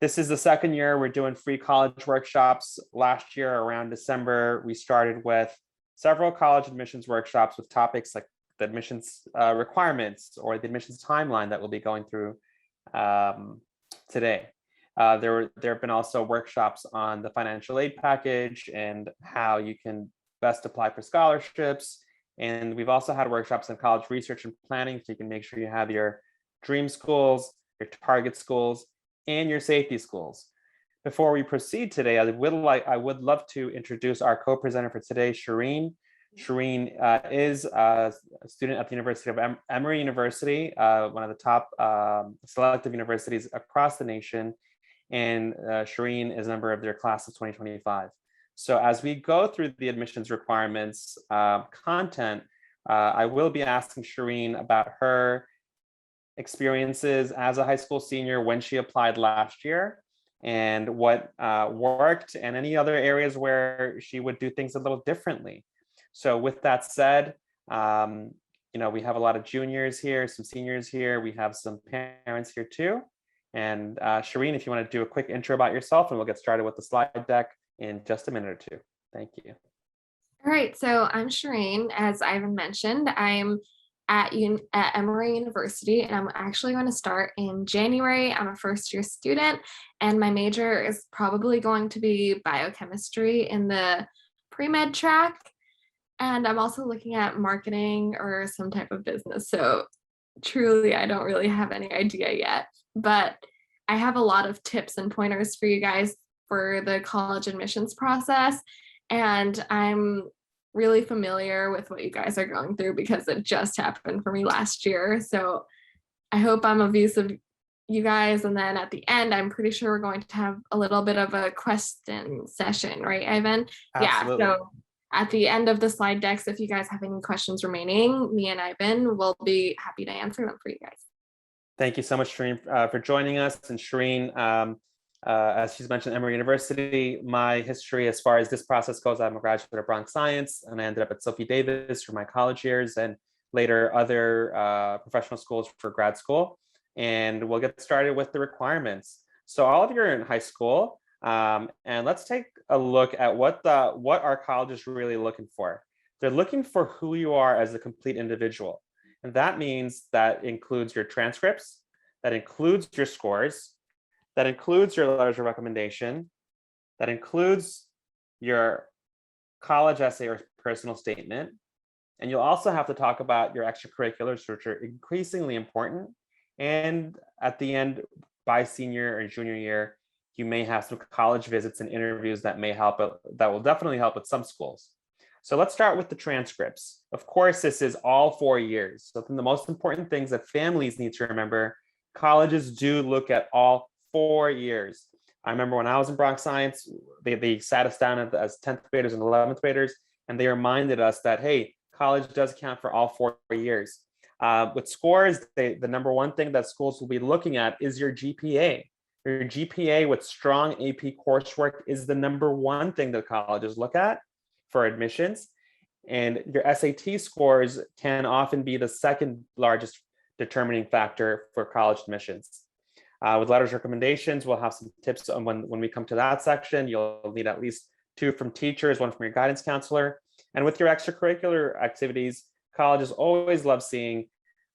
This is the second year we're doing free college workshops. Last year around December, we started with several college admissions workshops with topics like the admissions requirements or the admissions timeline that we'll be going through today. There have been also workshops on the financial aid package and how you can best apply for scholarships. And we've also had workshops on college research and planning, so you can make sure you have your dream schools, your target schools, and your safety schools. Before we proceed today, I would love to introduce our co-presenter for today, Shireen. Shireen is a student at the University of Emory University, one of the top selective universities across the nation. And Shireen is a member of their class of 2025. So as we go through the admissions requirements content, I will be asking Shireen about her experiences as a high school senior when she applied last year and what worked and any other areas where she would do things a little differently. So with that said, we have a lot of juniors here, some seniors here, we have some parents here too. And Shireen, if you want to do a quick intro about yourself, and we'll get started with the slide deck in just a minute or two. Thank you. All right, so I'm Shireen. As Ivan mentioned, I'm at Emory University, and I'm actually going to start in January. I'm a first-year student, and my major is probably going to be biochemistry in the pre-med track. And I'm also looking at marketing or some type of business. So truly, I don't really have any idea yet, but I have a lot of tips and pointers for you guys for the college admissions process. And I'm really familiar with what you guys are going through because it just happened for me last year. So I hope I'm of use of you guys. And then at the end, I'm pretty sure we're going to have a little bit of a question session, right, Ivan? Absolutely. Yeah, so at the end of the slide decks, if you guys have any questions remaining, me and Ivan will be happy to answer them for you guys. Thank you so much, Shireen, for joining us. And Shireen, as she's mentioned, Emory University, my history as far as this process goes, I'm a graduate of Bronx Science, and I ended up at Sophie Davis for my college years and later other professional schools for grad school. And we'll get started with the requirements. So all of you are in high school, and let's take a look at what our colleges are really looking for. They're looking for who you are as a complete individual. And that means that includes your transcripts, that includes your scores, that includes your letters of recommendation, that includes your college essay or personal statement. And you'll also have to talk about your extracurriculars, which are increasingly important. And at the end, by senior or junior year, you may have some college visits and interviews that may help, that will definitely help at some schools. So let's start with the transcripts. Of course, this is all 4 years. So the most important things that families need to remember, colleges do look at all 4 years. I remember when I was in Bronx Science, they sat us down as 10th graders and 11th graders, and they reminded us that, hey, college does count for all 4 years. With scores, the number one thing that schools will be looking at is your GPA. Your GPA with strong AP coursework is the number one thing that colleges look at for admissions. And your SAT scores can often be the second largest determining factor for college admissions. With letters of recommendations, we'll have some tips on when we come to that section. You'll need at least 2 from teachers, 1 from your guidance counselor. And with your extracurricular activities, colleges always love seeing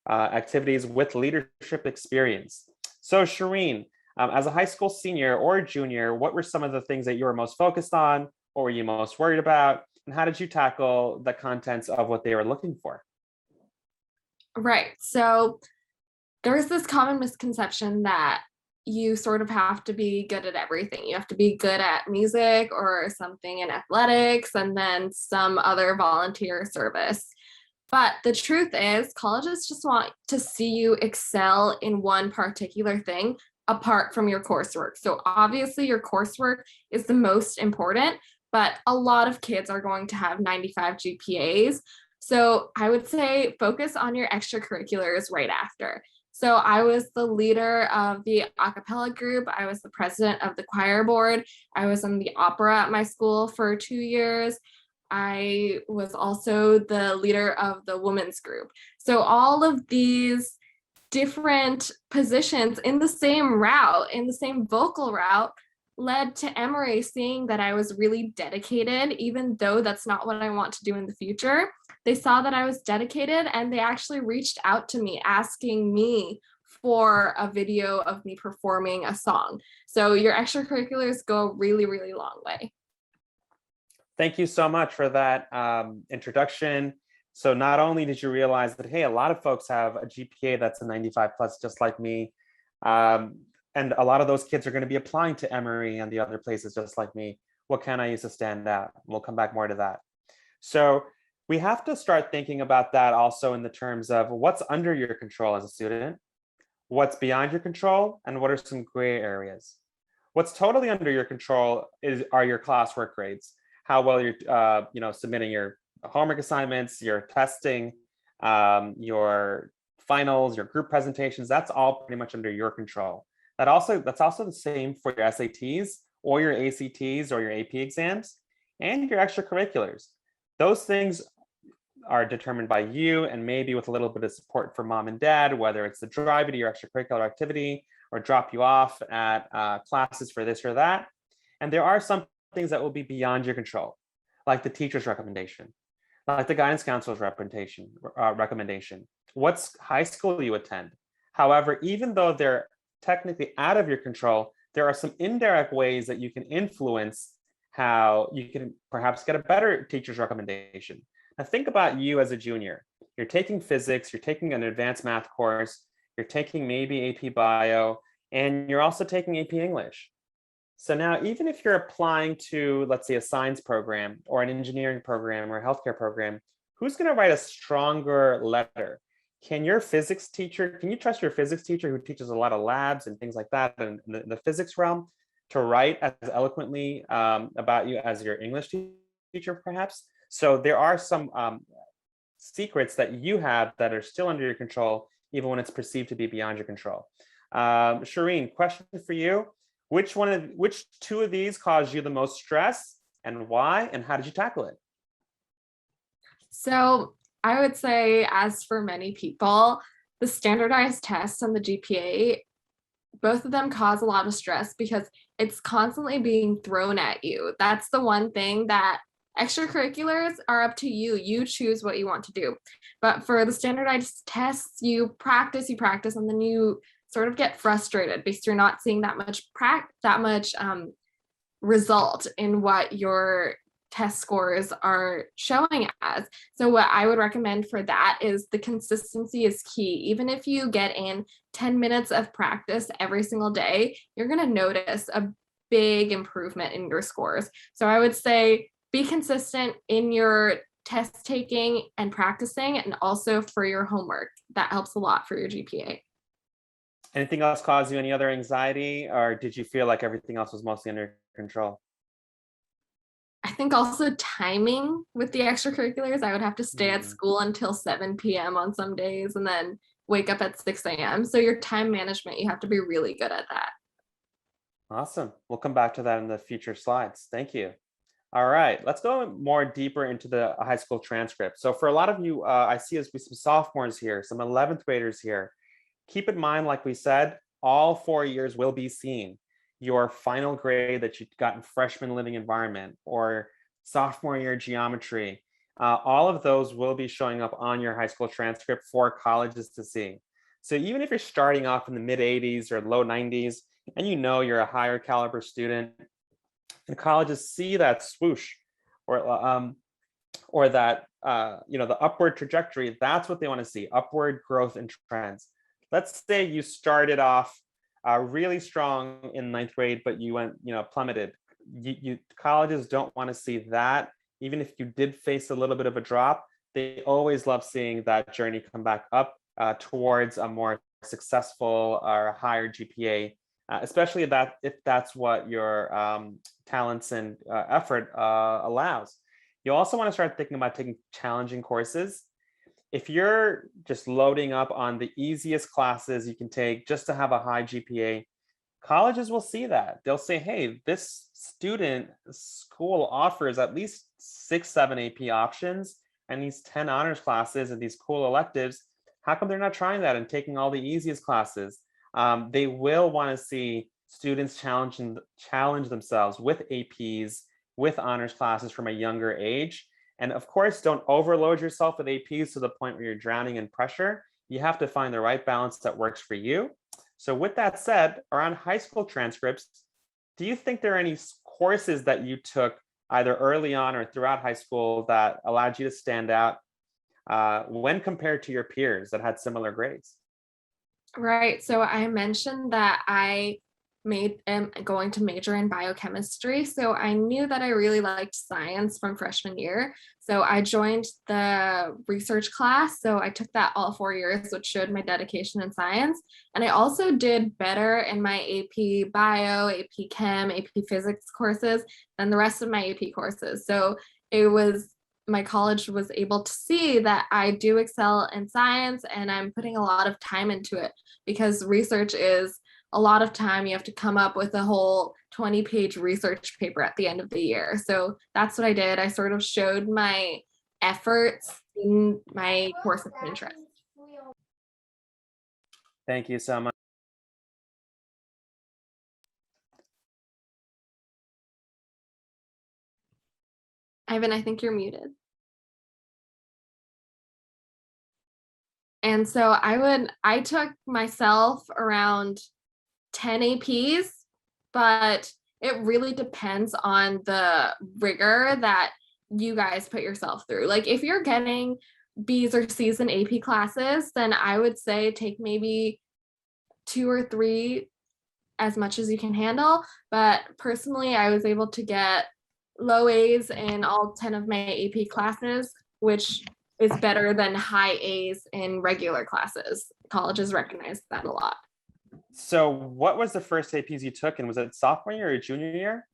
activities with leadership experience. So Shireen, as a high school senior or junior, what were some of the things that you were most focused on? What were you most worried about? And how did you tackle the contents of what they were looking for? Right. So there's this common misconception that you sort of have to be good at everything. You have to be good at music or something in athletics and then some other volunteer service. But the truth is, colleges just want to see you excel in one particular thing apart from your coursework. So obviously your coursework is the most important, but a lot of kids are going to have 95 GPAs. So I would say focus on your extracurriculars right after. So I was the leader of the a cappella group. I was the president of the choir board. I was in the opera at my school for 2 years. I was also the leader of the women's group. So all of these different positions in the same route, in the same vocal route, led to Emory seeing that I was really dedicated, even though that's not what I want to do in the future. They saw that I was dedicated and they actually reached out to me asking me for a video of me performing a song. So your extracurriculars go a really, really long way. Thank you so much for that introduction. So not only did you realize that, hey, a lot of folks have a GPA that's a 95 plus, just like me. And a lot of those kids are going to be applying to Emory and the other places just like me. What can I use to stand out? We'll come back more to that. So we have to start thinking about that also in the terms of what's under your control as a student, what's beyond your control, and what are some gray areas. What's totally under your control are your classwork grades, how well you're submitting your homework assignments, your testing, your finals, your group presentations. That's all pretty much under your control. That's also the same for your SATs or your ACTs or your AP exams and your extracurriculars. Those things are determined by you, and maybe with a little bit of support from mom and dad, whether it's the drive you to your extracurricular activity or drop you off at classes for this or that. And there are some things that will be beyond your control, like the teacher's recommendation, like the guidance counselor's recommendation, what's high school you attend. However, even though they're technically out of your control, there are some indirect ways that you can influence how you can perhaps get a better teacher's recommendation. Now think about you as a junior. You're taking physics, you're taking an advanced math course, you're taking maybe AP Bio, and you're also taking AP English. So now, even if you're applying to, let's say, a science program or an engineering program or a healthcare program, who's going to write a stronger letter? Can you trust your physics teacher who teaches a lot of labs and things like that in the physics realm to write as eloquently about you as your English teacher, perhaps? So there are some secrets that you have that are still under your control, even when it's perceived to be beyond your control. Shireen, question for you. Which two of these caused you the most stress and why, and how did you tackle it? So I would say, as for many people, the standardized tests and the GPA, both of them cause a lot of stress because it's constantly being thrown at you. That's the one thing that extracurriculars are up to you. You choose what you want to do. But for the standardized tests, you practice, and then you sort of get frustrated because you're not seeing that much result in what your test scores are showing as. So what I would recommend for that is the consistency is key. Even if you get in 10 minutes of practice every single day, you're going to notice a big improvement in your scores. So I would say be consistent in your test taking and practicing, and also for your homework. That helps a lot for your GPA. Anything else cause you any other anxiety, or did you feel like everything else was mostly under control? I think also timing with the extracurriculars. I would have to stay at school until 7 p.m. on some days and then wake up at 6 a.m. So your time management, you have to be really good at that. Awesome. We'll come back to that in the future slides. Thank you. All right, let's go more deeper into the high school transcript. So for a lot of you, I see some sophomores here, some 11th graders here. Keep in mind, like we said, all 4 years will be seen. Your final grade that you got in freshman living environment or sophomore year geometry, all of those will be showing up on your high school transcript for colleges to see. So even if you're starting off in the mid 80s or low 90s, and you know you're a higher caliber student, and colleges see that swoosh or that the upward trajectory, that's what they want to see, upward growth and trends. Let's say you started off really strong in 9th grade, but you went, plummeted. Colleges don't want to see that. Even if you did face a little bit of a drop, they always love seeing that journey come back up towards a more successful or higher GPA, especially if that's what your talents and effort allows. You also want to start thinking about taking challenging courses. If you're just loading up on the easiest classes you can take just to have a high GPA, colleges will see that. They'll say, hey, this school offers at least 6, 7 AP options and these 10 honors classes and these cool electives. How come they're not trying that and taking all the easiest classes? They will want to see students challenge themselves with APs, with honors classes from a younger age. And of course, don't overload yourself with APs to the point where you're drowning in pressure. You have to find the right balance that works for you. So with that said, around high school transcripts, do you think there are any courses that you took either early on or throughout high school that allowed you to stand out when compared to your peers that had similar grades? Right. So I mentioned that I am going to major in biochemistry. So I knew that I really liked science from freshman year. So I joined the research class. So I took that all 4 years, which showed my dedication in science. And I also did better in my AP bio, AP chem, AP physics courses than the rest of my AP courses. So it was my college was able to see that I do excel in science and I'm putting a lot of time into it because research is a lot of time. You have to come up with a whole 20-page research paper at the end of the year. So that's what I did. I sort of showed my efforts in my course of interest. Thank you so much. Ivan, I think you're muted. And so I took myself around 10 APs, but it really depends on the rigor that you guys put yourself through. Like if you're getting B's or C's in AP classes, then I would say take maybe 2 or 3 as much as you can handle. But personally, I was able to get low A's in all 10 of my AP classes, which is better than high A's in regular classes. Colleges recognize that a lot. So what was the first APs you took, and was it sophomore year or junior year?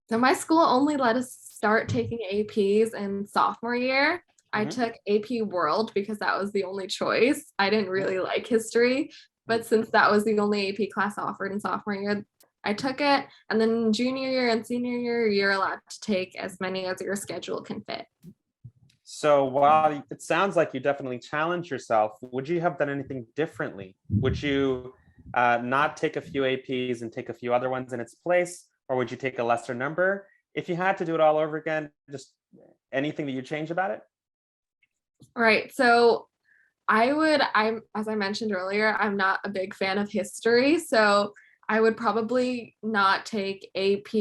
So my school only let us start taking APs in sophomore year. I took AP World because that was the only choice. I didn't really like history, but since that was the only AP class offered in sophomore year, I took it. And then junior year and senior year, you're allowed to take as many as your schedule can fit. So while it sounds like you definitely challenged yourself, would you have done anything differently? Would you not take a few APs and take a few other ones in its place, or would you take a lesser number? If you had to do it all over again, just anything that you change about it? Right. So as I mentioned earlier, I'm not a big fan of history. So I would probably not take AP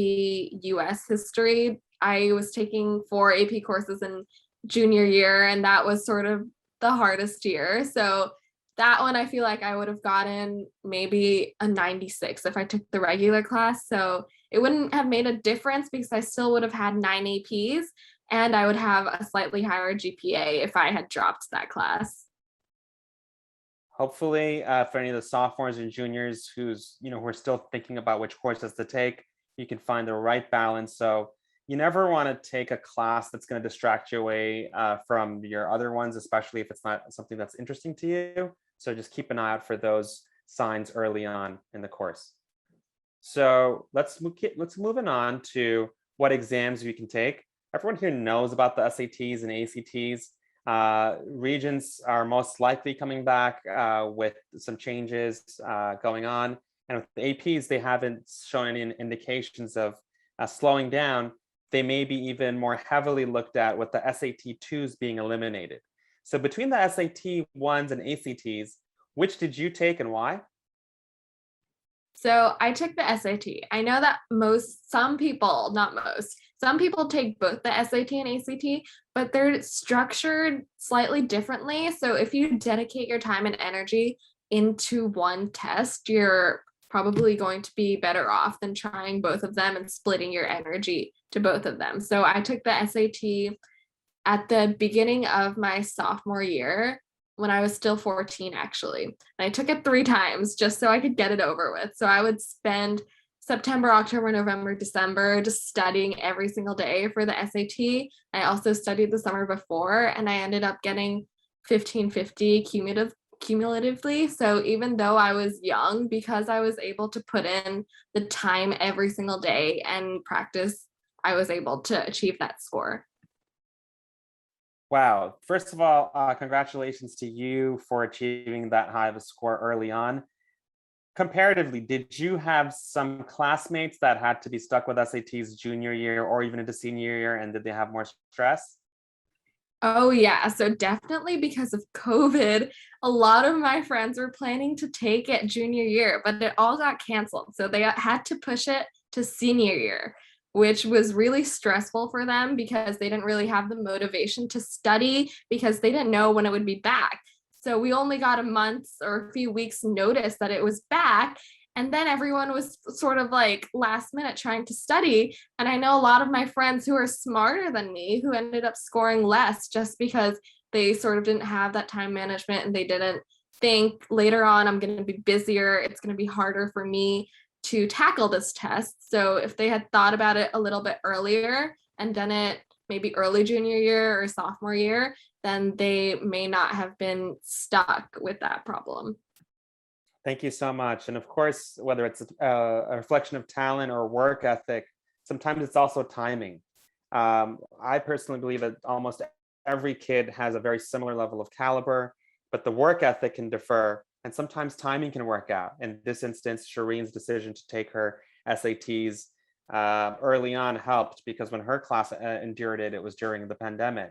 US history. I was taking 4 AP courses in junior year, and that was sort of the hardest year. So that one, I feel like I would have gotten maybe a 96 if I took the regular class. So it wouldn't have made a difference because I still would have had 9 APs and I would have a slightly higher GPA if I had dropped that class. Hopefully, for any of the sophomores and juniors who are still thinking about which courses to take, you can find the right balance. So you never want to take a class that's going to distract you away from your other ones, especially if it's not something that's interesting to you. So just keep an eye out for those signs early on in the course. So let's moving on to what exams we can take. Everyone here knows about the SATs and ACTs. Regents are most likely coming back with some changes going on. And with the APs, they haven't shown any indications of slowing down. They may be even more heavily looked at with the SAT 2s being eliminated. So between the SAT 1s and ACTs, which did you take and why? So I took the SAT. I know that some people, not most, some people take both the SAT and ACT, but they're structured slightly differently. So if you dedicate your time and energy into one test, you're probably going to be better off than trying both of them and splitting your energy to both of them. So I took the SAT at the beginning of my sophomore year when I was still 14, actually. And I took it 3 times just so I could get it over with. So I would spend September, October, November, December just studying every single day for the SAT. I also studied the summer before, and I ended up getting 1550 cumulatively. So even though I was young, because I was able to put in the time every single day and practice, I was able to achieve that score. Wow. First of all, congratulations to you for achieving that high of a score early on. Comparatively, did you have some classmates that had to be stuck with SATs junior year or even into senior year, and did they have more stress? Oh, yeah. So definitely because of COVID, a lot of my friends were planning to take it junior year, but it all got canceled. So they had to push it to senior year, which was really stressful for them because they didn't really have the motivation to study because they didn't know when it would be back. So we only got a month or a few weeks notice that it was back. And then everyone was sort of like last minute trying to study. And I know a lot of my friends who are smarter than me who ended up scoring less just because they sort of didn't have that time management and they didn't think later on, I'm going to be busier. It's going to be harder for me to tackle this test. So if they had thought about it a little bit earlier and done it maybe early junior year or sophomore year, then they may not have been stuck with that problem. Thank you so much. And of course, whether it's a reflection of talent or work ethic, sometimes it's also timing. I personally believe that almost every kid has a very similar level of caliber, but the work ethic can differ, and sometimes timing can work out. In this instance, Shireen's decision to take her SATs early on helped because when her class endured it, it was during the pandemic.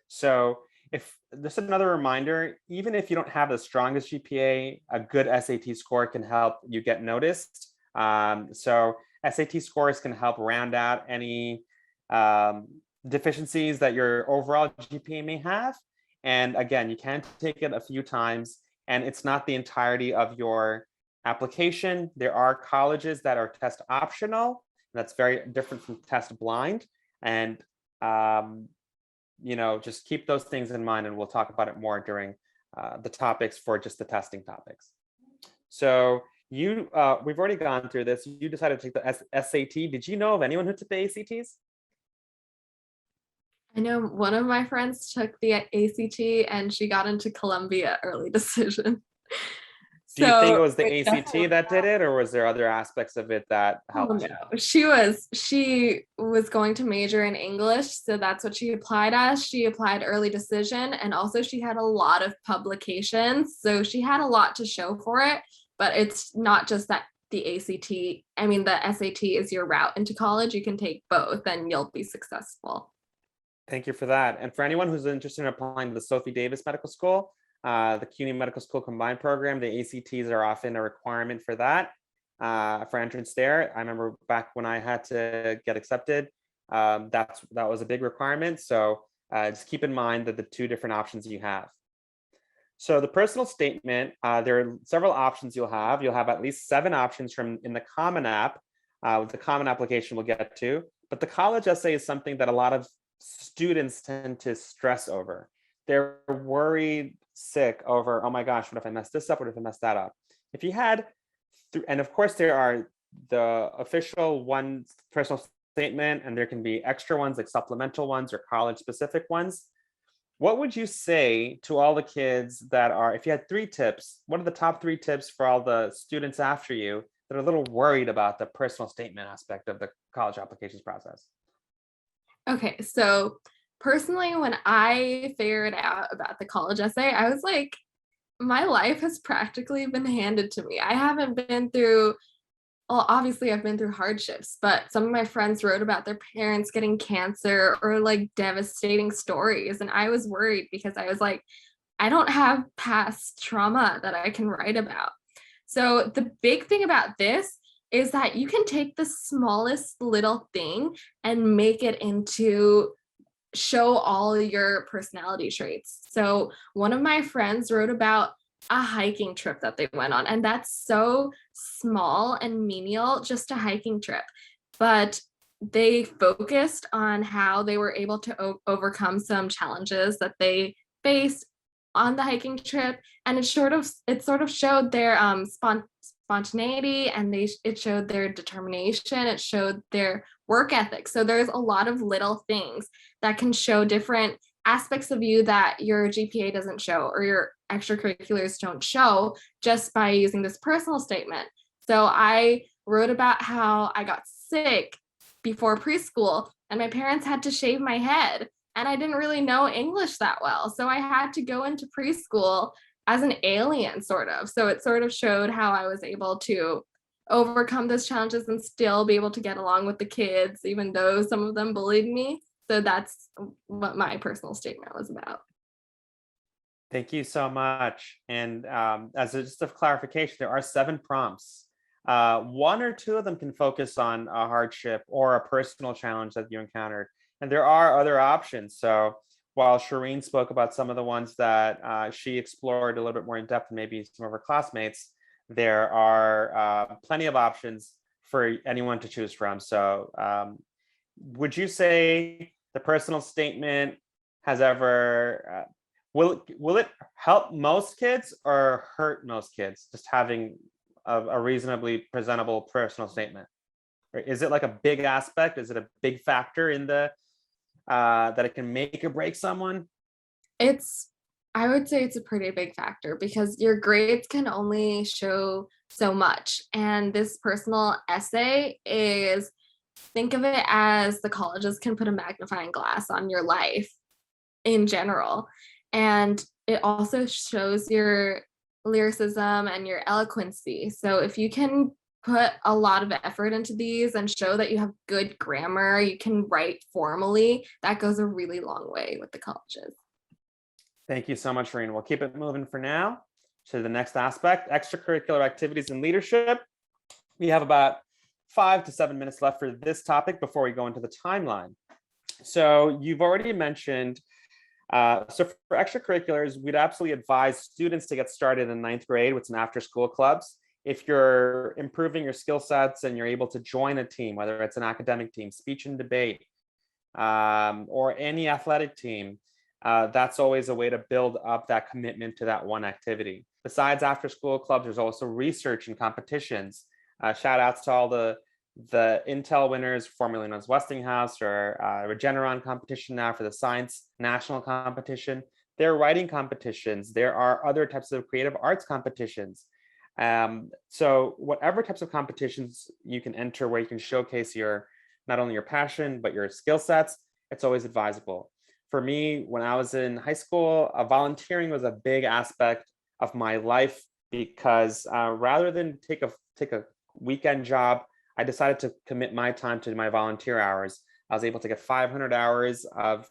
So if just another reminder, even if you don't have the strongest GPA, a good SAT score can help you get noticed. So SAT scores can help round out any um, deficiencies that your overall GPA may have. And again, you can take it a few times, and it's not the entirety of your application. There are colleges that are test optional. That's very different from test blind. And um, just keep those things in mind, and we'll talk about it more during the topics for just the testing topics. So we've already gone through this. You decided to take the SAT. Did you know of anyone who took the ACTs? I know one of my friends took the ACT and she got into Columbia early decision. Do you think So it was the it ACT definitely, that did it, or was there other aspects of it that oh helped you? no, she was going to major in English, so that's what she applied as. She applied early decision, and also she had a lot of publications, so she had a lot to show for it. But it's not just that the ACT, I mean, the SAT is your route into college. You can take both, and you'll be successful. Thank you for that. And for anyone who's interested in applying to the Sophie Davis Medical School, the CUNY Medical School Combined Program, the ACTs are often a requirement for that, for entrance there. I remember back when I had to get accepted, that was a big requirement. So just keep in mind that the two different options you have. So the personal statement, there are several options you'll have. You'll have at least 7 options from in the Common App. With the Common application we'll get to. But the college essay is something that a lot of students tend to stress over. They're worried sick over, oh my gosh, what if I mess this up? What if I mess that up? If you had, and of course there are the official ones, personal statement, and there can be extra ones like supplemental ones or college specific ones. What would you say to all the kids that are, if you had 3 tips, what are the top 3 tips for all the students after you that are a little worried about the personal statement aspect of the college applications process? Okay, so personally, when I figured out about the college essay, I was like, my life has practically been handed to me. I haven't been through, well, obviously, I've been through hardships, but some of my friends wrote about their parents getting cancer or like devastating stories. And I was worried because I was like, I don't have past trauma that I can write about. So the big thing about this is that you can take the smallest little thing and make it into show all your personality traits. So one of my friends wrote about a hiking trip that they went on, and that's so small and menial, just a hiking trip. But they focused on how they were able to overcome some challenges that they faced on the hiking trip, and it sort of showed their spontaneity, and it showed their determination, it showed their work ethic. So there's a lot of little things that can show different aspects of you that your GPA doesn't show or your extracurriculars don't show just by using this personal statement. So I wrote about how I got sick before preschool and my parents had to shave my head. and I didn't really know English that well. So I had to go into preschool as an alien, sort of. So it sort of showed how I was able to overcome those challenges and still be able to get along with the kids, even though some of them bullied me. So that's what my personal statement was about. Thank you so much. And just a clarification, there are 7 prompts. One or two of them can focus on a hardship or a personal challenge that you encountered. And there are other options. So while Shireen spoke about some of the ones that she explored a little bit more in depth, and maybe some of her classmates, there are plenty of options for anyone to choose from. So would you say the personal statement has ever will it help most kids or hurt most kids, just having a reasonably presentable personal statement? Or is it like a big aspect? Is it a big factor in the that it can make or break someone? It's I would say it's a pretty big factor because your grades can only show so much. And this personal essay is, think of it as the colleges can put a magnifying glass on your life in general. And it also shows your lyricism and your eloquency. So if you can put a lot of effort into these and show that you have good grammar, you can write formally, that goes a really long way with the colleges. Thank you so much, Reen. We'll keep it moving for now to the next aspect, extracurricular activities and leadership. We have about 5 to 7 minutes left for this topic before we go into the timeline. So you've already mentioned, so for extracurriculars, we'd absolutely advise students to get started in 9th grade with some after-school clubs. If you're improving your skill sets and you're able to join a team, whether it's an academic team, speech and debate, or any athletic team, that's always a way to build up that commitment to that one activity. Besides after school clubs, there's also research and competitions. Shout outs to all the Intel winners, formerly known as Westinghouse, or Regeneron competition now for the science national competition. There are writing competitions. There are other types of creative arts competitions. So whatever types of competitions you can enter where you can showcase not only your passion, but your skill sets, it's always advisable. For me, when I was in high school, volunteering was a big aspect of my life because rather than take a weekend job, I decided to commit my time to my volunteer hours. I was able to get 500 hours of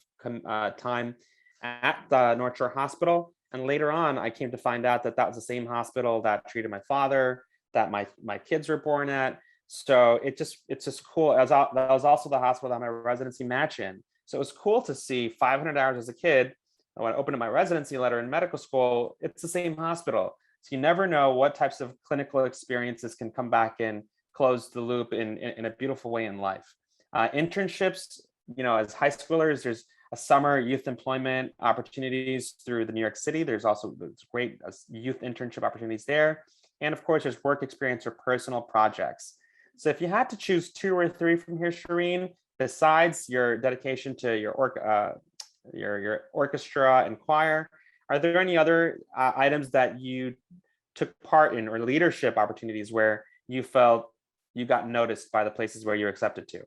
time at the North Shore Hospital. And later on, I came to find out that that was the same hospital that treated my father, that my kids were born at. So it's just cool. That was also the hospital that my residency match in. So it was cool to see 500 hours as a kid. When I opened up my residency letter in medical school, it's the same hospital. So you never know what types of clinical experiences can come back and close the loop in a beautiful way in life. Internships, as high schoolers, there's a summer youth employment opportunities through the New York City. There's great youth internship opportunities there. And of course, there's work experience or personal projects. So if you had to choose 2 or 3 from here, Shireen, besides your dedication to your orchestra and choir, are there any other items that you took part in or leadership opportunities where you felt you got noticed by the places where you're accepted to?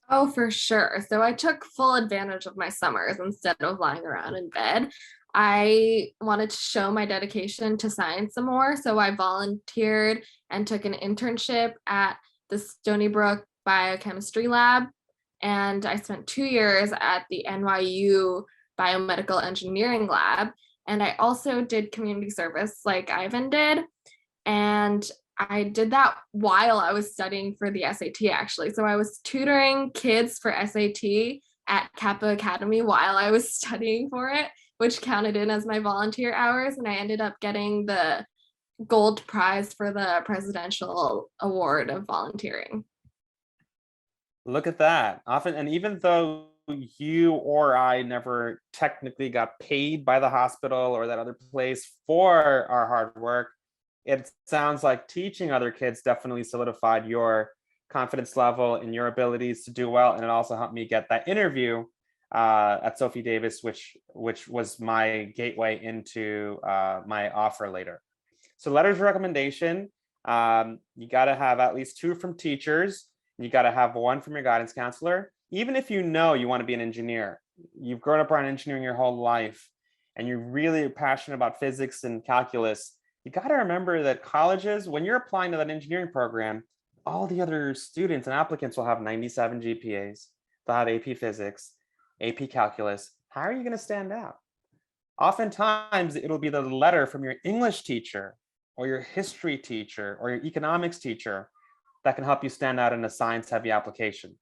Oh, for sure. So I took full advantage of my summers instead of lying around in bed. I wanted to show my dedication to science some more. So I volunteered and took an internship at the Stony Brook Biochemistry Lab. And I spent 2 years at the NYU Biomedical Engineering Lab. And I also did community service like Ivan did. And I did that while I was studying for the SAT, actually. So I was tutoring kids for SAT at Kappa Academy while I was studying for it, which counted in as my volunteer hours. And I ended up getting the gold prize for the Presidential Award of Volunteering. Look at that. Often, and even though you or I never technically got paid by the hospital or that other place for our hard work, it sounds like teaching other kids definitely solidified your confidence level and your abilities to do well. And it also helped me get that interview at Sophie Davis, which was my gateway into my offer later. So letters of recommendation, you got to have at least 2 from teachers. You got to have 1 from your guidance counselor. even if you know you want to be an engineer, you've grown up around engineering your whole life, and you're really passionate about physics and calculus, you got to remember that colleges, when you're applying to that engineering program, all the other students and applicants will have 97 GPAs, they'll have AP physics, AP calculus. How are you going to stand out? Oftentimes, it'll be the letter from your English teacher or your history teacher or your economics teacher that can help you stand out in a science-heavy application.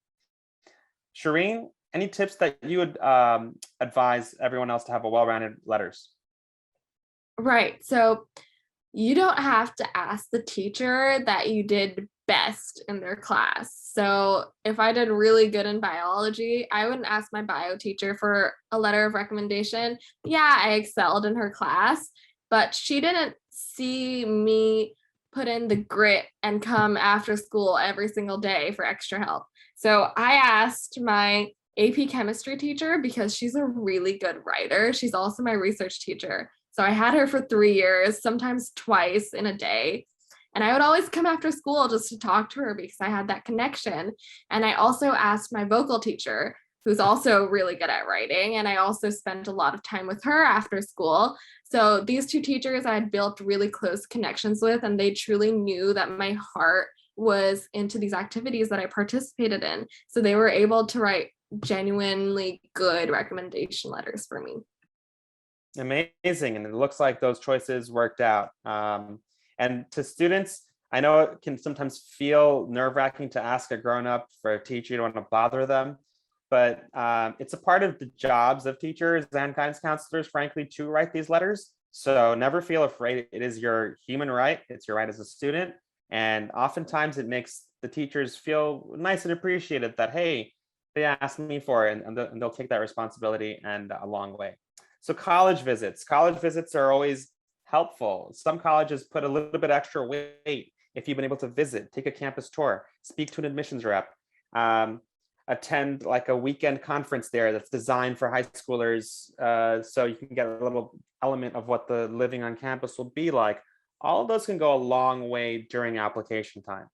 Shireen, any tips that you would advise everyone else to have a well-rounded letters? Right. So you don't have to ask the teacher that you did best in their class. So if I did really good in biology, I wouldn't ask my bio teacher for a letter of recommendation. Yeah, I excelled in her class, but she didn't see me put in the grit and come after school every single day for extra help. So I asked my AP chemistry teacher because she's a really good writer. She's also my research teacher. So I had her for 3 years, sometimes twice in a day. And I would always come after school just to talk to her because I had that connection. And I also asked my vocal teacher, who's also really good at writing. And I also spent a lot of time with her after school. So these two teachers I had built really close connections with, and they truly knew that my heart was into these activities that I participated in. So they were able to write genuinely good recommendation letters for me. Amazing. And it looks like those choices worked out. And to students, I know it can sometimes feel nerve-wracking to ask a grown-up for a teacher. You don't want to bother them, but it's a part of the jobs of teachers and guidance counselors, frankly, to write these letters. So never feel afraid. It is your human right. It's your right as a student. And oftentimes it makes the teachers feel nice and appreciated that, hey, they asked me for it, and they'll take that responsibility and a long way. So college visits. College visits are always helpful. Some colleges put a little bit extra weight if you've been able to visit, take a campus tour, speak to an admissions rep, attend like a weekend conference there that's designed for high schoolers, so you can get a little element of what the living on campus will be like. All of those can go a long way during application time.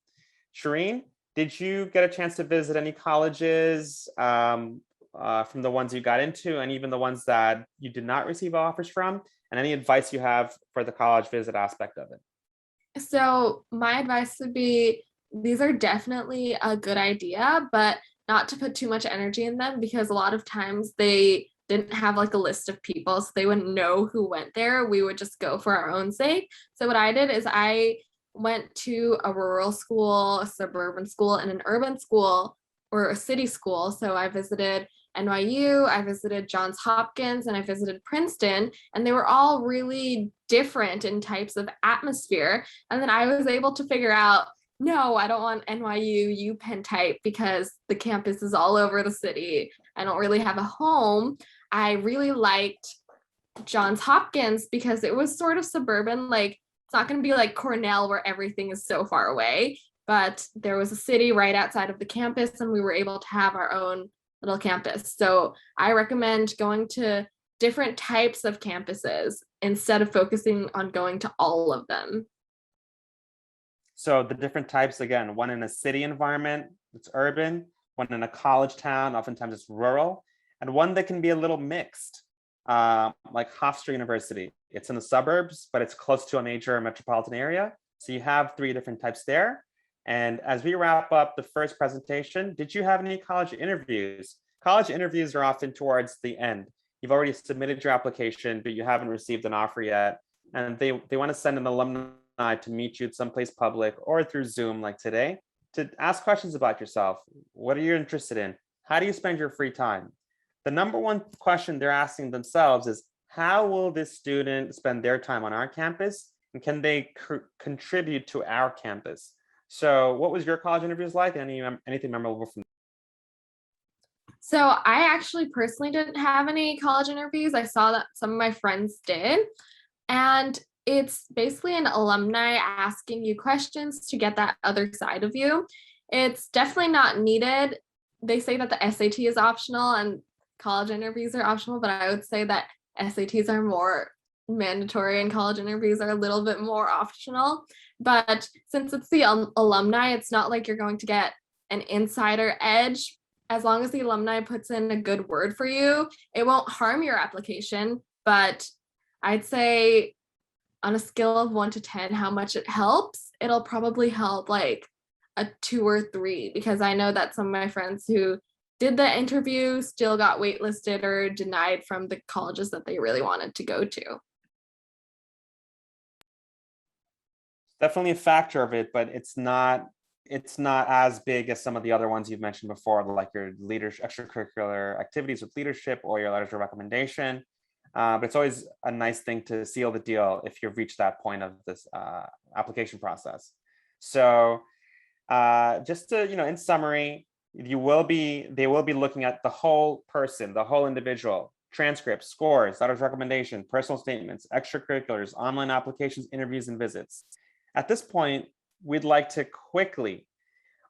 Shireen, did you get a chance to visit any colleges from the ones you got into, and even the ones that you did not receive offers from? And any advice you have for the college visit aspect of it? So my advice would be these are definitely a good idea, but not to put too much energy in them because a lot of times they didn't have like a list of people, so they wouldn't know who went there. We would just go for our own sake. So what I did is I went to a rural school, a suburban school, and an urban school or a city school. So I visited NYU, I visited Johns Hopkins, and I visited Princeton, and they were all really different in types of atmosphere. And then I was able to figure out, no, I don't want NYU, UPenn type because the campus is all over the city. I don't really have a home. I really liked Johns Hopkins because it was sort of suburban, like it's not going to be like Cornell where everything is so far away, but there was a city right outside of the campus and we were able to have our own little campus. So I recommend going to different types of campuses instead of focusing on going to all of them. So the different types, again, one in a city environment, it's urban, one in a college town, oftentimes it's rural, and one that can be a little mixed, like Hofstra University. It's in the suburbs, but it's close to a major metropolitan area. So you have 3 different types there. And as we wrap up the first presentation, did you have any college interviews? College interviews are often towards the end. You've already submitted your application, but you haven't received an offer yet. And they want to send an alumni to meet you at someplace public or through Zoom like today to ask questions about yourself. What are you interested in? How do you spend your free time? The number one question they're asking themselves is, how will this student spend their time on our campus? And can they contribute to our campus? So what was your college interviews like? Anything memorable from? So I actually personally didn't have any college interviews. I saw that some of my friends did. And it's basically an alumni asking you questions to get that other side of you. It's definitely not needed. They say that the SAT is optional and college interviews are optional, but I would say that SATs are more mandatory and college interviews are a little bit more optional. But since it's the alumni, it's not like you're going to get an insider edge as long as the alumni puts in a good word for you, it won't harm your application. But I'd say on a scale of 1 to 10, how much it helps, it'll probably help like a 2 or 3, because I know that some of my friends who did the interview still got waitlisted or denied from the colleges that they really wanted to go to. Definitely a factor of it, but it's not as big as some of the other ones you've mentioned before, like your leadership, extracurricular activities with leadership, or your letters of recommendation. But it's always a nice thing to seal the deal if you've reached that point of this application process. So just to, in summary, they will be looking at the whole person, the whole individual: transcripts, scores, letters of recommendation, personal statements, extracurriculars, online applications, interviews, and visits. At this point, we'd like to quickly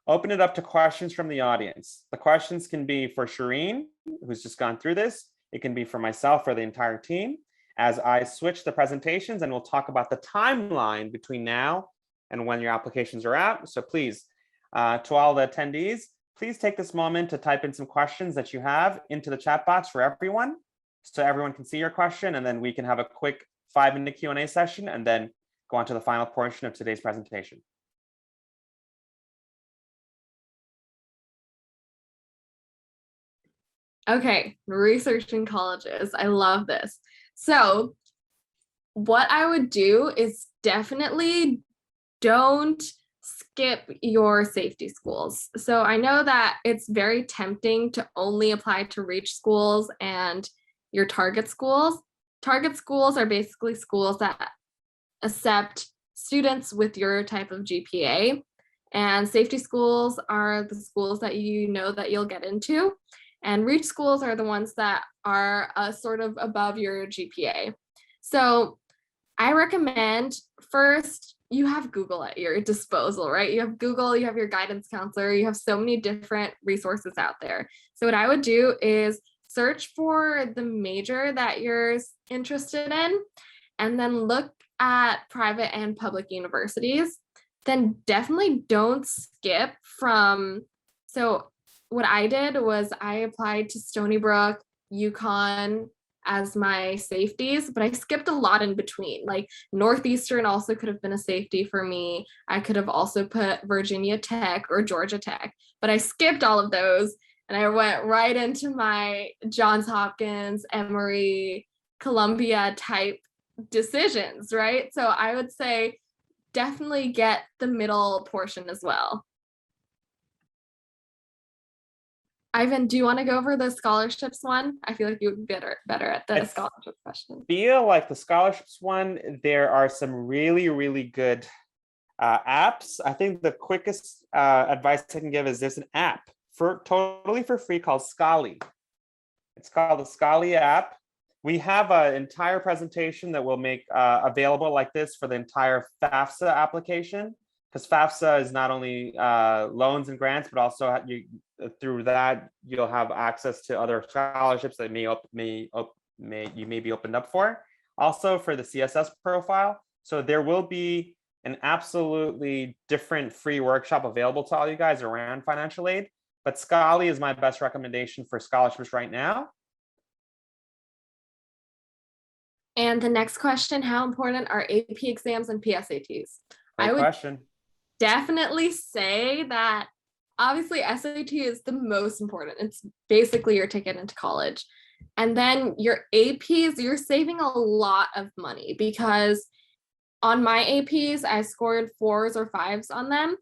open it up to questions from the audience. The questions can be for Shireen, who's just gone through this. It can be for myself or the entire team, as I switch the presentations, and we'll talk about the timeline between now and when your applications are out. So please, to all the attendees, please take this moment to type in some questions that you have into the chat box for everyone, so everyone can see your question, and then we can have a quick 5-minute Q&A session, and then go on to the final portion of today's presentation. Okay, researching colleges. I love this. So what I would do is definitely don't skip your safety schools. So I know that it's very tempting to only apply to reach schools and your target schools. Target schools are basically schools that accept students with your type of GPA, and safety schools are the schools that you know that you'll get into, and reach schools are the ones that are sort of above your GPA. So I recommend, first, you have Google at your disposal, right? You have Google, you have your guidance counselor, you have so many different resources out there. So what I would do is search for the major that you're interested in, and then look at private and public universities. Then definitely don't skip from, so what I did was I applied to Stony Brook, UConn as my safeties, but I skipped a lot in between. Like Northeastern also could have been a safety for me. I could have also put Virginia Tech or Georgia Tech, but I skipped all of those and I went right into my Johns Hopkins, Emory, Columbia type decisions, right? So I would say definitely get the middle portion as well. Ivan, do you want to go over the scholarships one? I feel like you would be better at the scholarship question. Feel like the scholarships one, there are some really, really good apps. I think the quickest advice I can give is there's an app totally for free called Scholly. It's called the Scholly app. We have an entire presentation that we'll make available like this for the entire FAFSA application, because FAFSA is not only loans and grants, but also through that you'll have access to other scholarships that you may be opened up for. Also for the CSS profile. So there will be an absolutely different free workshop available to all you guys around financial aid. But Scholly is my best recommendation for scholarships right now. And the next question, how important are AP exams and PSATs? Great question. Definitely say that obviously SAT is the most important. It's basically your ticket into college. And then your APs, you're saving a lot of money, because on my APs, I scored 4s or 5s on them,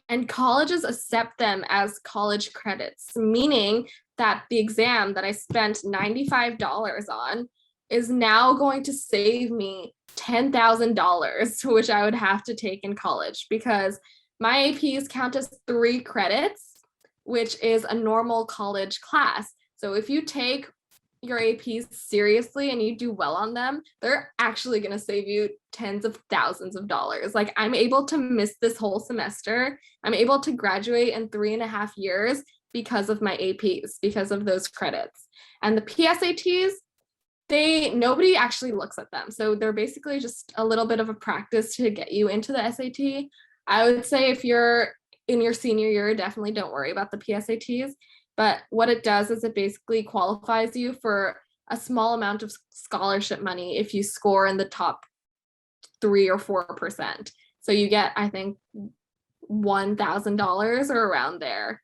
and colleges accept them as college credits, meaning that the exam that I spent $95 on is now going to save me $10,000, which I would have to take in college, because my APs count as 3 credits, which is a normal college class. So if you take your APs seriously and you do well on them, they're actually going to save you tens of thousands of dollars. Like, I'm able to miss this whole semester. I'm able to graduate in 3.5 years because of my APs, because of those credits. And the PSATs, nobody actually looks at them. So they're basically just a little bit of a practice to get you into the SAT. I would say if you're in your senior year, definitely don't worry about the PSATs. But what it does is it basically qualifies you for a small amount of scholarship money if you score in the top 3 or 4%. So you get, I think, $1,000 or around there.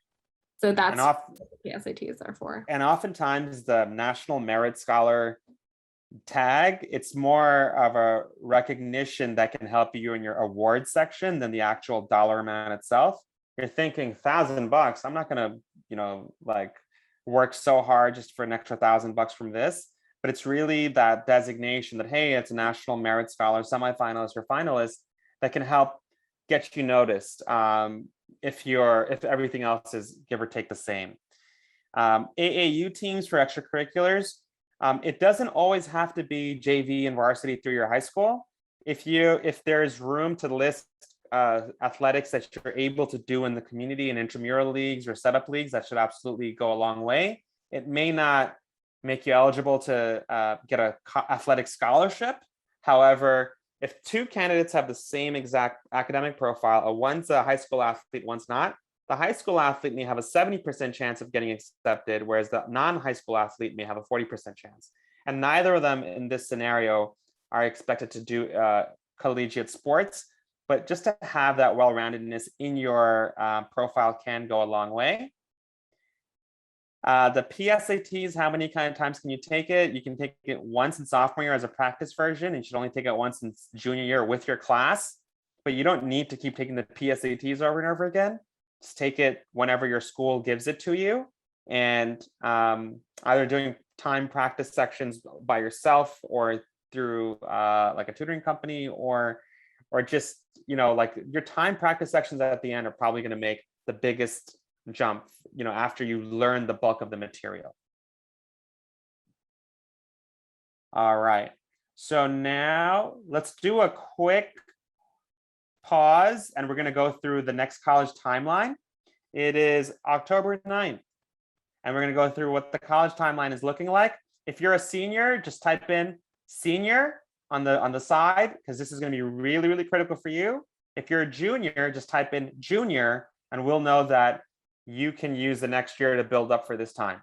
So that's what the SATs are for. And oftentimes the National Merit Scholar tag, it's more of a recognition that can help you in your award section than the actual dollar amount itself. You're thinking $1,000, I'm not gonna, like work so hard just for an extra $1,000 from this. But it's really that designation that, hey, it's a National Merit Scholar, semifinalist or finalist, that can help get you noticed if everything else is give or take the same. AAU teams for extracurriculars, it doesn't always have to be JV and varsity through your high school. If there's room to list athletics that you're able to do in the community and intramural leagues or setup leagues, that should absolutely go a long way. It may not make you eligible to get an athletic scholarship. However, if two candidates have the same exact academic profile, one's a high school athlete, one's not, the high school athlete may have a 70% chance of getting accepted, whereas the non-high school athlete may have a 40% chance. And neither of them in this scenario are expected to do collegiate sports, but just to have that well-roundedness in your profile can go a long way. The PSATs, how many times can you take it? You can take it once in sophomore year as a practice version, and you should only take it once in junior year with your class, but you don't need to keep taking the PSATs over and over again. Just take it whenever your school gives it to you, and either doing time practice sections by yourself or through like a tutoring company, or just, like your time practice sections at the end are probably going to make the biggest jump, after you learn the bulk of the material. All right, so now let's do a quick pause and we're going to go through the next college timeline. It is October 9th, and we're going to go through what the college timeline is looking like. If you're a senior, just type in senior on the side, because this is going to be really, really critical for you. If you're a junior, just type in junior, and we'll know that you can use the next year to build up for this time.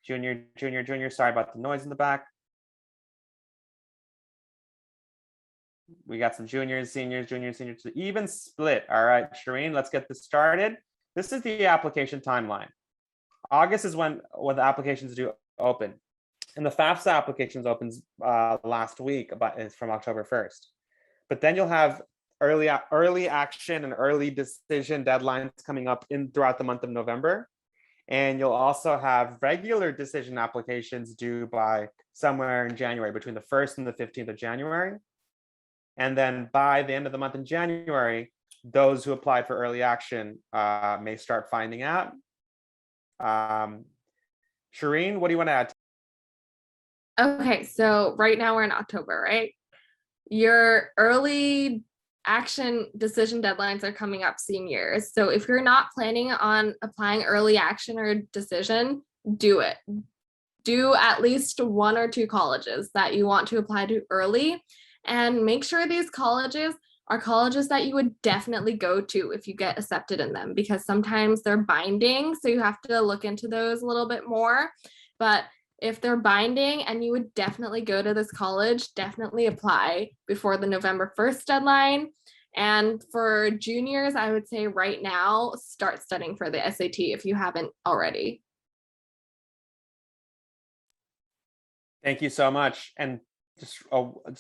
Junior, junior, junior. Sorry about the noise in the back. We got some juniors, seniors, juniors, seniors, even split. All right, Shireen, let's get this started. This is the application timeline. August is when the applications do open. And the FAFSA applications opens last week, it's from October 1st. But then you'll have early action and early decision deadlines coming up throughout the month of November. And you'll also have regular decision applications due by somewhere in January, between the 1st and the 15th of January. And then by the end of the month in January, those who applied for early action may start finding out. Shireen, what do you want to add? Okay, so right now we're in October, right? Your early action decision deadlines are coming up seniors. So if you're not planning on applying early action or decision, do it. Do at least 1 or 2 colleges that you want to apply to early, and make sure these colleges are colleges that you would definitely go to if you get accepted in them, because sometimes they're binding, so you have to look into those a little bit more. But if they're binding and you would definitely go to this college, definitely apply before the November 1st deadline. And for juniors, I would say right now, start studying for the SAT if you haven't already. Thank you so much. And just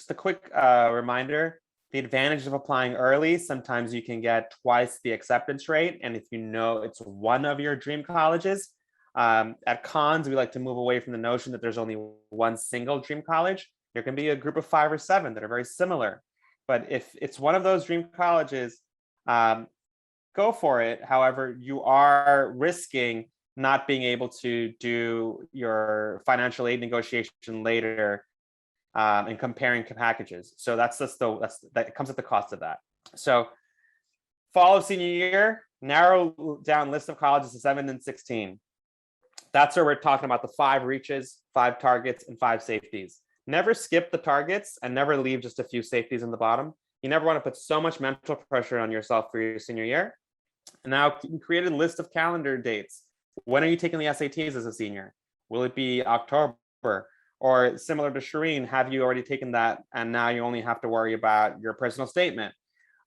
a quick reminder, the advantage of applying early, sometimes you can get twice the acceptance rate. And if you know it's one of your dream colleges, at cons, we like to move away from the notion that there's only one single dream college. There can be a group of 5 or 7 that are very similar. But if it's one of those dream colleges, go for it. However, you are risking not being able to do your financial aid negotiation later and comparing packages. So that's just that comes at the cost of that. So fall of senior year, narrow down list of colleges to 7 and 16. That's where we're talking about the 5 reaches, 5 targets, and 5 safeties. Never skip the targets and never leave just a few safeties in the bottom. You never want to put so much mental pressure on yourself for your senior year. And now you can create a list of calendar dates. When are you taking the SATs as a senior? Will it be October? Or similar to Shireen, have you already taken that and now you only have to worry about your personal statement?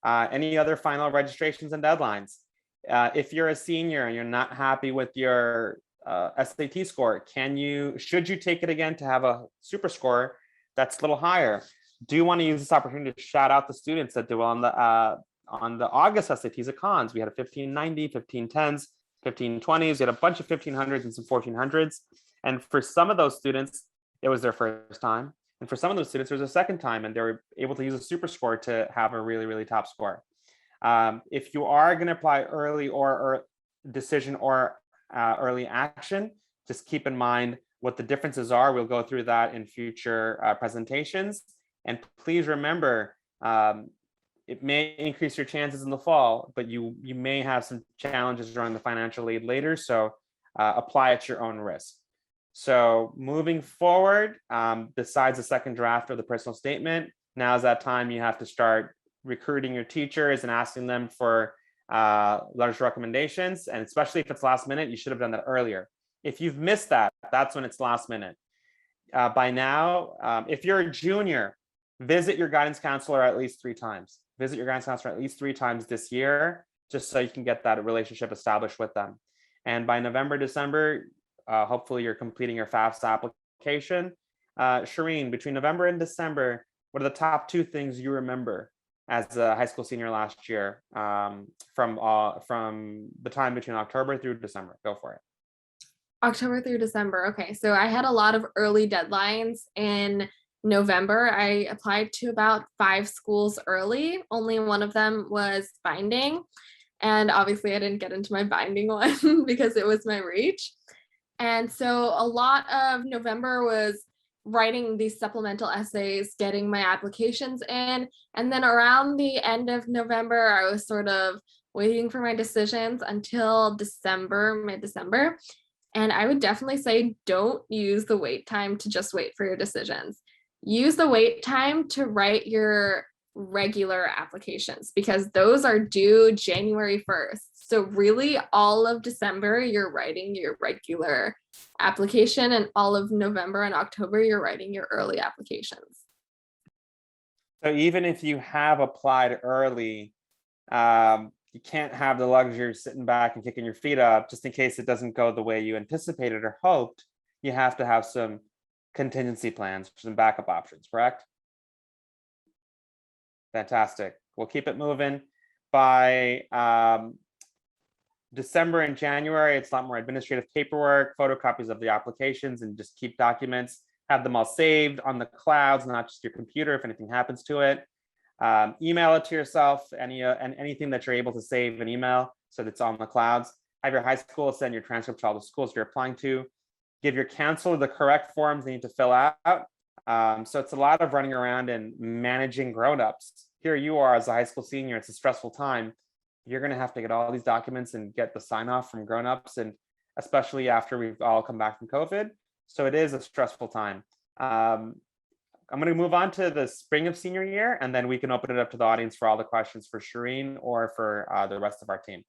Any other final registrations and deadlines? If you're a senior and you're not happy with your SAT score, should you take it again to have a super score that's a little higher? Do you want to use this opportunity to shout out the students that do well on the August SATs at cons? We had a 1590, 1510s, 1520s. We had a bunch of 1500s and some 1400s. And for some of those students, it was their first time. And for some of those students, it was a second time, and they were able to use a super score to have a really, really top score. If you are going to apply early or decision or early action, just keep in mind what the differences are. We'll go through that in future presentations. And please remember, it may increase your chances in the fall, but you may have some challenges around the financial aid later. So apply at your own risk. So moving forward, besides the second draft of the personal statement, now is that time you have to start recruiting your teachers and asking them for letters of recommendations. And especially if it's last minute, you should have done that earlier. If you've missed that, that's when it's last minute. By now, if you're a junior, visit your guidance counselor at least 3 times. Visit your guidance counselor at least 3 times this year, just so you can get that relationship established with them. And by November, December, hopefully you're completing your FAFSA application. Shireen, between November and December, what are the top 2 things you remember as a high school senior last year, from the time between October through December? Go for it. October through December. Okay, so I had a lot of early deadlines in November. I applied to about 5 schools early. Only one of them was binding. And obviously I didn't get into my binding one because it was my reach. And so a lot of November was writing these supplemental essays, getting my applications in. And then around the end of November, I was sort of waiting for my decisions until December, mid-December. And I would definitely say don't use the wait time to just wait for your decisions. Use the wait time to write your regular applications because those are due January 1st. So really all of December, you're writing your regular application, and all of November and October, you're writing your early applications. So even if you have applied early, you can't have the luxury of sitting back and kicking your feet up just in case it doesn't go the way you anticipated or hoped. You have to have some contingency plans, some backup options, correct? Fantastic. We'll keep it moving. By December and January, it's a lot more administrative paperwork, photocopies of the applications, and just keep documents, have them all saved on the clouds, not just your computer if anything happens to it. Email it to yourself, and anything that you're able to save an email so that it's on the clouds. Have your high school send your transcript to all the schools you're applying to. Give your counselor the correct forms they need to fill out. So it's a lot of running around and managing grown-ups. Here you are as a high school senior, it's a stressful time. You're gonna have to get all these documents and get the sign off from grown-ups, and especially after we've all come back from COVID. So it is a stressful time. I'm gonna move on to the spring of senior year, and then we can open it up to the audience for all the questions for Shireen or for the rest of our team.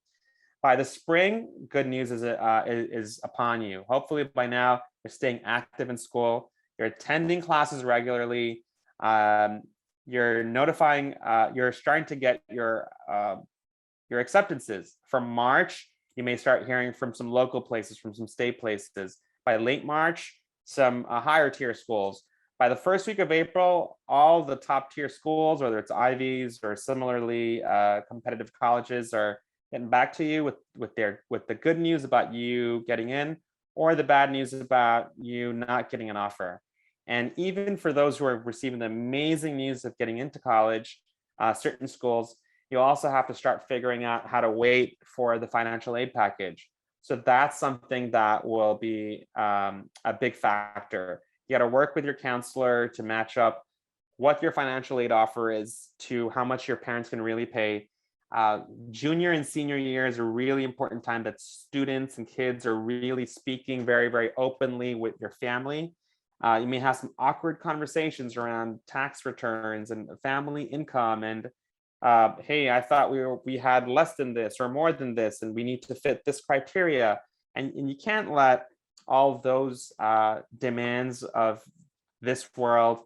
By the spring, good news is upon you. Hopefully by now, you're staying active in school, you're attending classes regularly, you're notifying, you're starting to get your acceptances. From March, you may start hearing from some local places, from some state places. By late March, some higher tier schools. By the first week of April, all the top tier schools, whether it's Ivies or similarly competitive colleges, are getting back to you with the good news about you getting in, or the bad news about you not getting an offer. And even for those who are receiving the amazing news of getting into college, certain schools, you'll also have to start figuring out how to wait for the financial aid package. So that's something that will be a big factor. You got to work with your counselor to match up what your financial aid offer is to how much your parents can really pay. Junior and senior year is a really important time that students and kids are really speaking very, very openly with your family. You may have some awkward conversations around tax returns and family income, and hey, I thought we had less than this or more than this, and we need to fit this criteria. And you can't let all of those demands of this world,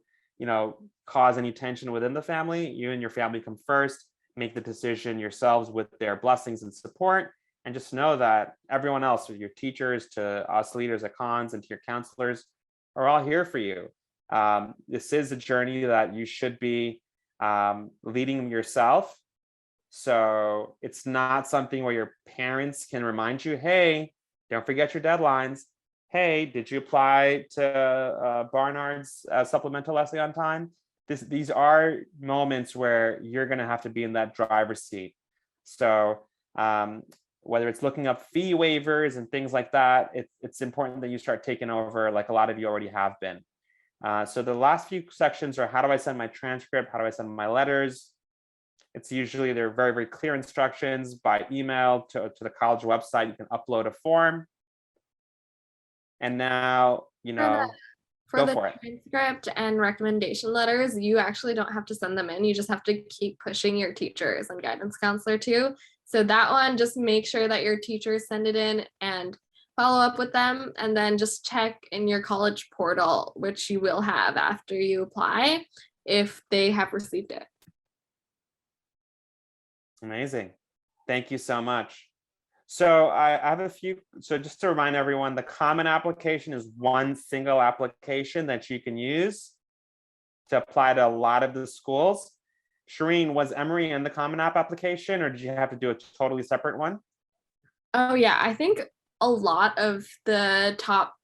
cause any tension within the family. You and your family come first, make the decision yourselves with their blessings and support. And just know that everyone else, your teachers, to us leaders at cons, and to your counselors, are all here for you. This is a journey that you should be leading yourself. So it's not something where your parents can remind you, hey, don't forget your deadlines. Hey, did you apply to Barnard's supplemental essay on time? These are moments where you're going to have to be in that driver's seat. So whether it's looking up fee waivers and things like that, it's important that you start taking over, like a lot of you already have been. So the last few sections are, how do I send my transcript? How do I send my letters? It's usually, they're very, very clear instructions by email to the college website. You can upload a form. And now, For go the for it. transcript and recommendation letters, you actually don't have to send them in. You just have to keep pushing your teachers and guidance counselor too. So that one, just make sure that your teachers send it in and follow up with them, and then just check in your college portal, which you will have after you apply, if they have received it. Amazing. Thank you so much. So I have a few, so just to remind everyone, the common application is one single application that you can use to apply to a lot of the schools. Shireen, was Emory in the Common App application, or did you have to do a totally separate one? Oh yeah, I think a lot of the top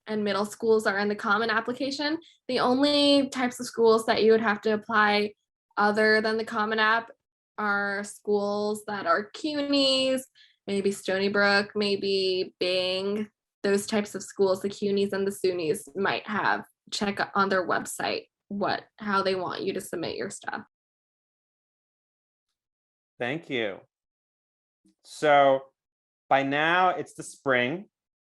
and middle schools are in the common application. The only types of schools that you would have to apply other than the common app are schools that are CUNYs, maybe Stony Brook, maybe Bing. Those types of schools, the CUNYs and the SUNYs, might have check on their website how they want you to submit your stuff. Thank you. So by now it's the spring.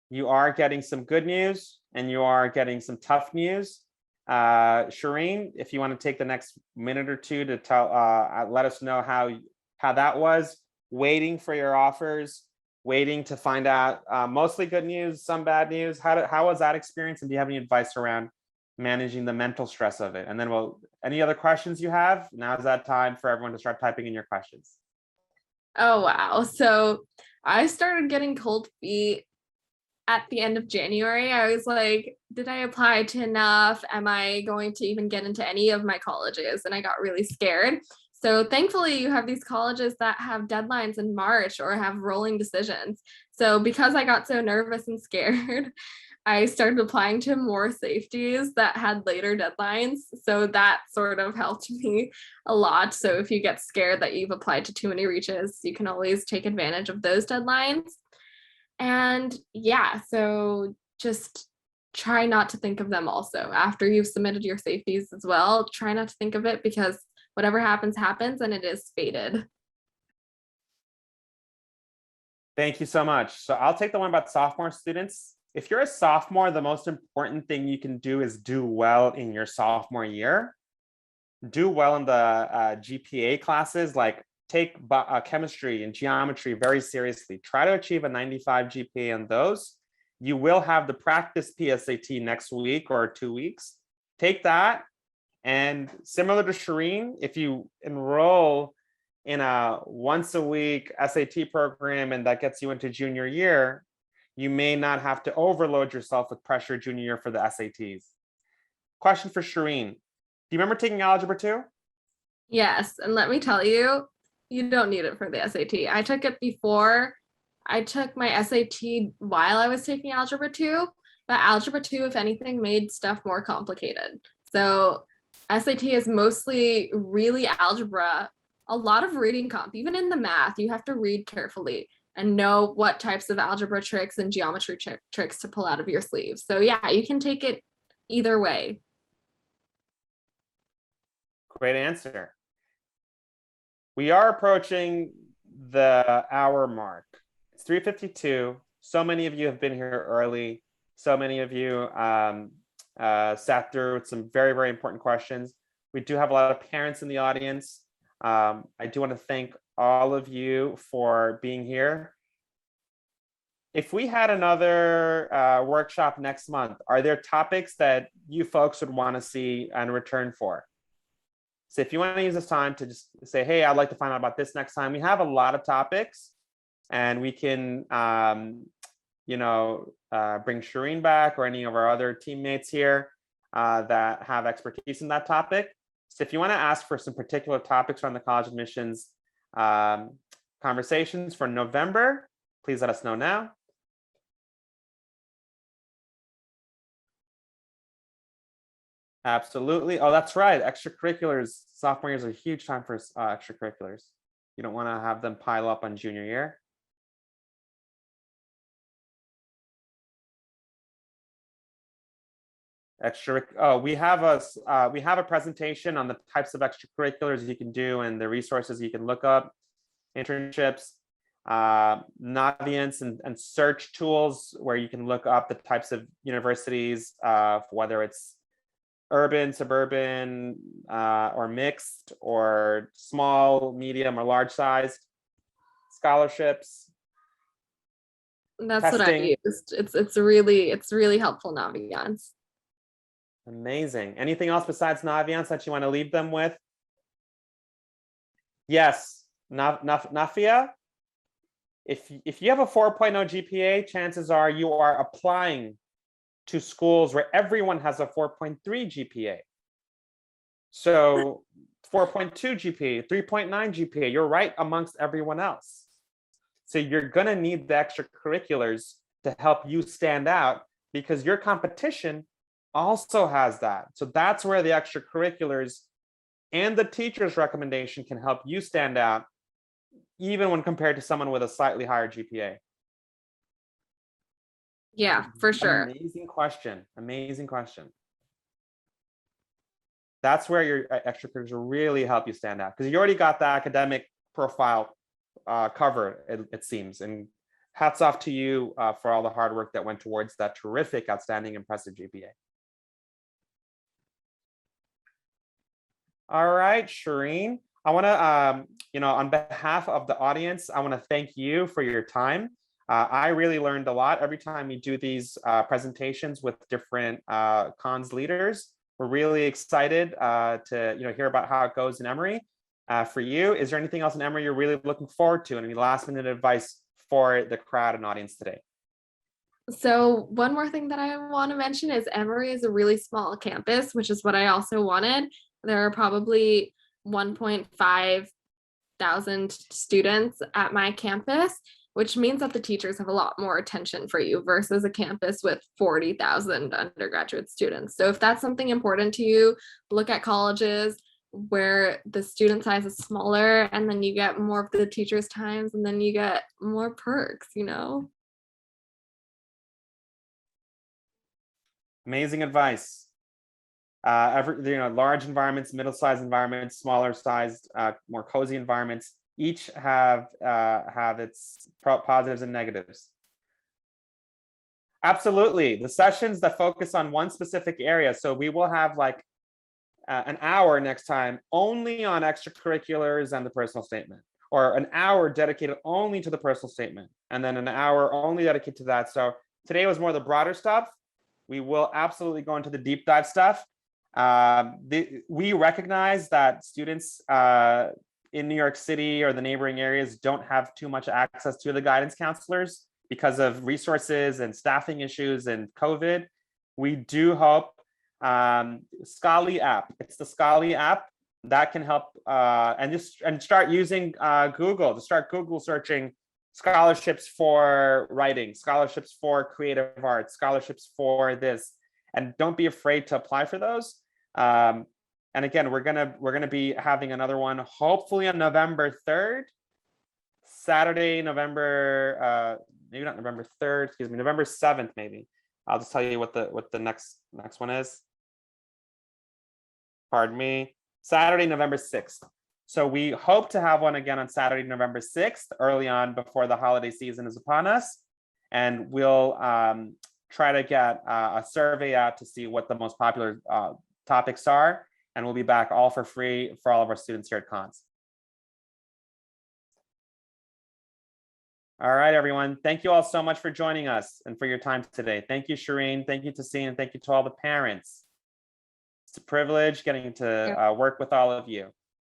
You are getting some good news and you are getting some tough news. Shireen, if you want to take the next minute or two to let us know how that was, waiting for your offers, waiting to find out, mostly good news, some bad news. How was that experience? And do you have any advice around managing the mental stress of it? And then any other questions you have? Now's that time for everyone to start typing in your questions. Oh, wow. So I started getting cold feet at the end of January. I was like, did I apply to enough? Am I going to even get into any of my colleges? And I got really scared. So thankfully, you have these colleges that have deadlines in March or have rolling decisions. So because I got so nervous and scared, I started applying to more safeties that had later deadlines. So that sort of helped me a lot. So if you get scared that you've applied to too many reaches, you can always take advantage of those deadlines. And yeah, so just try not to think of them also. After you've submitted your safeties as well, try not to think of it, because whatever happens, happens, and it is fated. Thank you so much. So I'll take the one about sophomore students. If you're a sophomore, the most important thing you can do is do well in your sophomore year. Do well in the GPA classes, like take chemistry and geometry very seriously. Try to achieve a 95 GPA on those. You will have the practice PSAT next week or 2 weeks. Take that. And similar to Shireen, if you enroll in a once a week SAT program and that gets you into junior year, you may not have to overload yourself with pressure junior year for the SATs. Question for Shireen. Do you remember taking Algebra 2? Yes, and let me tell you, you don't need it for the SAT. I took it before. I took my SAT while I was taking Algebra 2, but Algebra 2, if anything, made stuff more complicated. So SAT is mostly really algebra, a lot of reading comp. Even in the math, you have to read carefully and know what types of algebra tricks and geometry tricks to pull out of your sleeves. So yeah, you can take it either way. Great answer. We are approaching the hour mark. It's 3:52. So many of you have been here early. So many of you sat through with some very, very important questions. We do have a lot of parents in the audience. I do want to thank all of you for being here. if we had another workshop next month, are there topics that you folks would want to see and return for? So if you want to use this time to just say, hey, I'd like to find out about this next time, we have a lot of topics, and we can, bring Shireen back or any of our other teammates here that have expertise in that topic. So if you want to ask for some particular topics on the college admissions conversations for November, please let us know now. Absolutely. Oh, that's right. Extracurriculars, sophomore year is a huge time for extracurriculars. You don't want to have them pile up on junior year. We have a presentation on the types of extracurriculars you can do and the resources you can look up, internships, Naviance and search tools where you can look up the types of universities, whether it's urban, suburban, or mixed, or small, medium, or large sized, scholarships. That's testing. what I used. It's really helpful, Naviance. Amazing. Anything else besides Naviance that you want to leave them with? Yes, Nafia. If you have a 4.0 GPA, chances are you are applying to schools where everyone has a 4.3 GPA. So 4.2 GPA, 3.9 GPA, you're right amongst everyone else. So you're gonna need the extracurriculars to help you stand out because your competition also has that. So that's where the extracurriculars and the teacher's recommendation can help you stand out, even when compared to someone with a slightly higher GPA. Yeah, for sure. Amazing question. Amazing question. That's where your extracurriculars really help you stand out because you already got the academic profile covered, it seems. And hats off to you for all the hard work that went towards that terrific, outstanding, impressive GPA. All right, Shireen, I want to, on behalf of the audience, I want to thank you for your time. I really learned a lot every time we do these presentations with different cons leaders. We're really excited to hear about how it goes in Emory. For you, is there anything else in Emory you're really looking forward to? And any last minute advice for the crowd and audience today? So one more thing that I want to mention is Emory is a really small campus, which is what I also wanted. There are probably 1.5 thousand students at my campus, which means that the teachers have a lot more attention for you versus a campus with 40,000 undergraduate students. So if that's something important to you, look at colleges where the student size is smaller and then you get more of the teachers' times and then you get more perks, Amazing advice. Large environments, middle-sized environments, smaller sized, more cozy environments, each have its positives and negatives. Absolutely. The sessions that focus on one specific area. So we will have like an hour next time only on extracurriculars and the personal statement, or an hour dedicated only to the personal statement, and then an hour only dedicated to that. So today was more the broader stuff. We will absolutely go into the deep dive stuff. We recognize that students in New York City or the neighboring areas don't have too much access to the guidance counselors because of resources and staffing issues and COVID. We do hope Scholly app. It's the Scholly app that can help and start using Google to start Google searching scholarships for writing, scholarships for creative arts, scholarships for this, and don't be afraid to apply for those. And again, we're gonna be having another one hopefully on November 3rd, Saturday, maybe not November 3rd, excuse me, November 7th maybe. I'll just tell you what the next one is. Pardon me, Saturday, November 6th. So we hope to have one again on Saturday, November 6th, early on before the holiday season is upon us. And we'll try to get a survey out to see what the most popular topics are. And we'll be back all for free for all of our students here at Cons. All right, everyone. Thank you all so much for joining us and for your time today. Thank you, Shireen. Thank you, Tassine, and thank you to all the parents. It's a privilege getting to work with all of you.